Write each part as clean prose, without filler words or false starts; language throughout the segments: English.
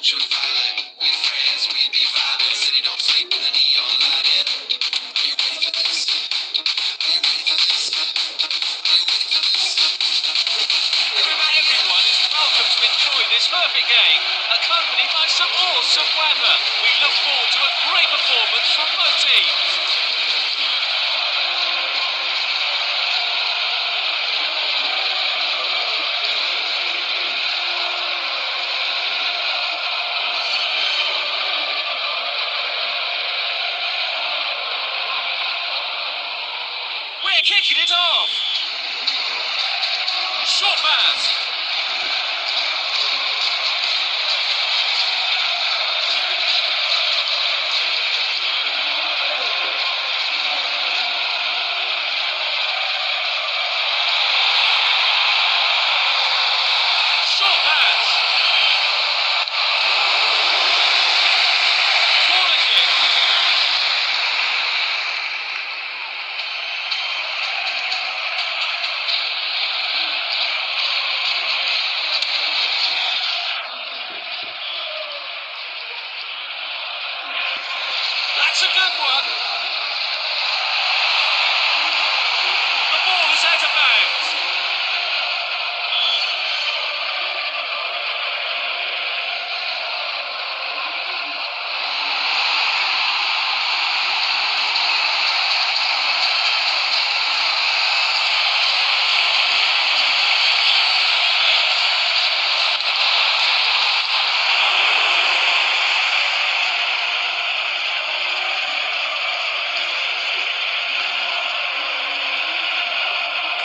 Everyone is welcome to enjoy this perfect game, accompanied by some awesome weather. We look forward to a great performance from both teams. We're kicking it off. Short pass. Short pass. Corner kick. That's a good one. The ball is out of bounds.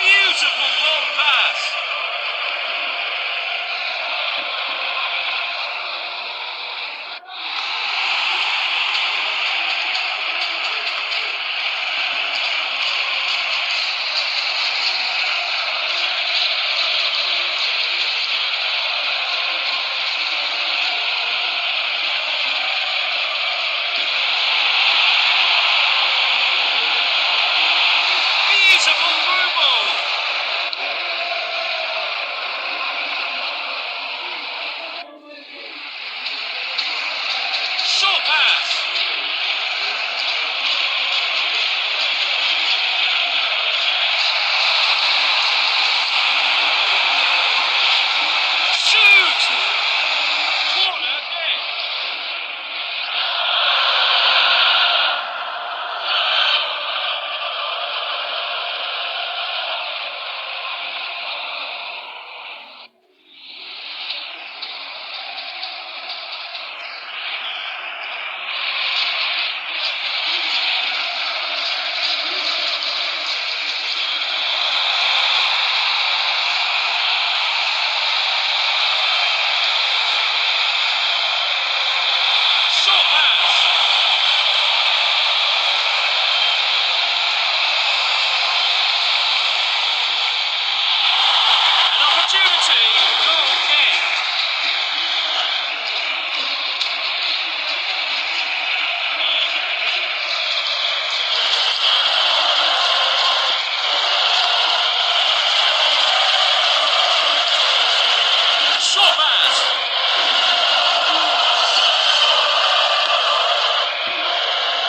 Beautiful long pass. Beautiful through ball. Short pass. Shoot. Corner kick. Short pass. An opportunity. Goal kick. Short pass.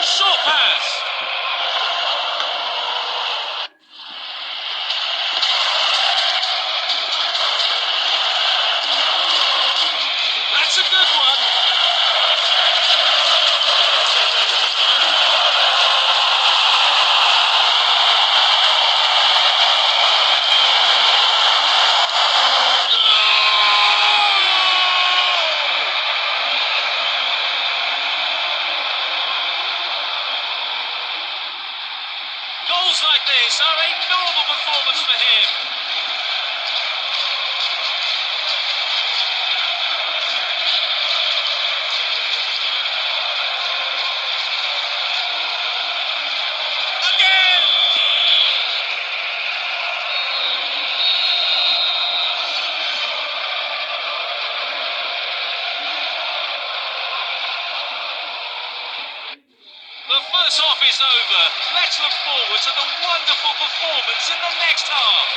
Short pass. That's a good one. Goals like this are a normal performance for him. Again! The first half is over. Let's look forward to the wonderful performance in the next half.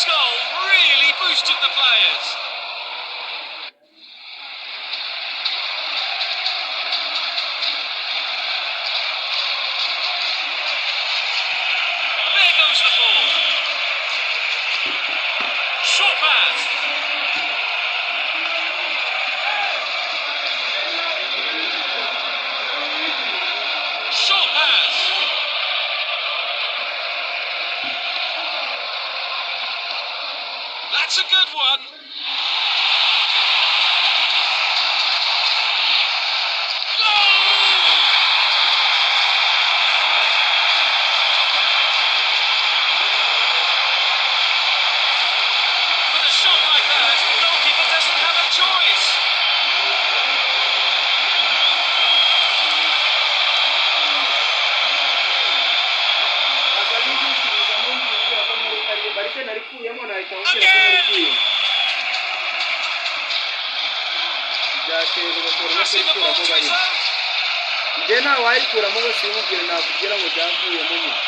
goal really boosted the players. There goes the ball. Short pass. Short pass. That's a good one. Goal! With a shot like that, the goalkeeper doesn't have a choice. Passing the ball to his own. Jena wayikuramo bose yumubwira nakugira ngo byavuyemo nyine.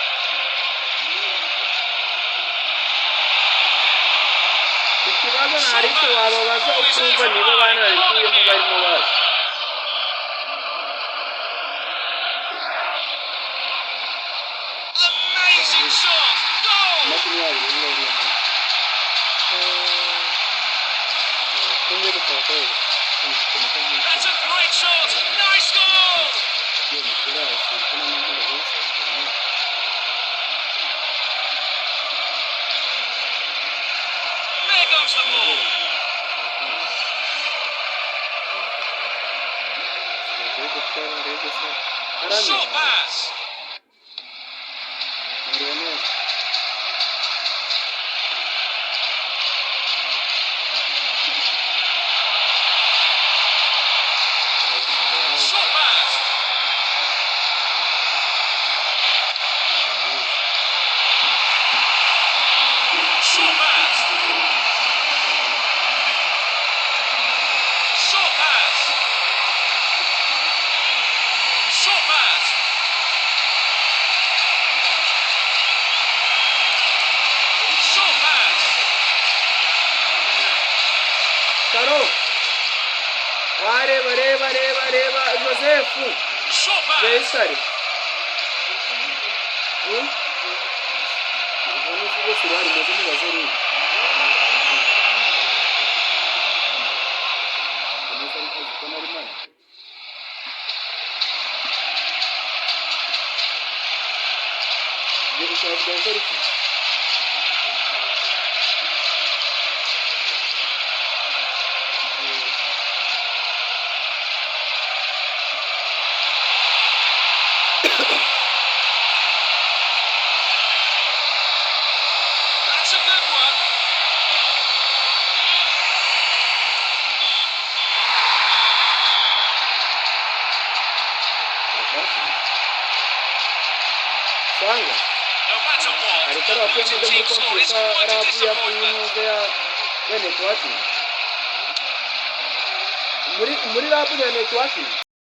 Ikibazo ntari cyo wababaza ukumva niba bana barikuyemo barimo bose. Amazing shot. Goal! That's a great shot. Nice goal! There goes the ball. Short pass. Short pass. Short pass. Short pass. Short pass. Short pass. Saro. Reba Joseph. Short pass. Jaisari. Vamos tirar o mesmo vazio. That's a good one. Sanga. No matter what, the Alikuwa opposing akienda team score is mkompyuta quite a rabu ya disappointment. kuinozea networking. Muri rabu ya networking.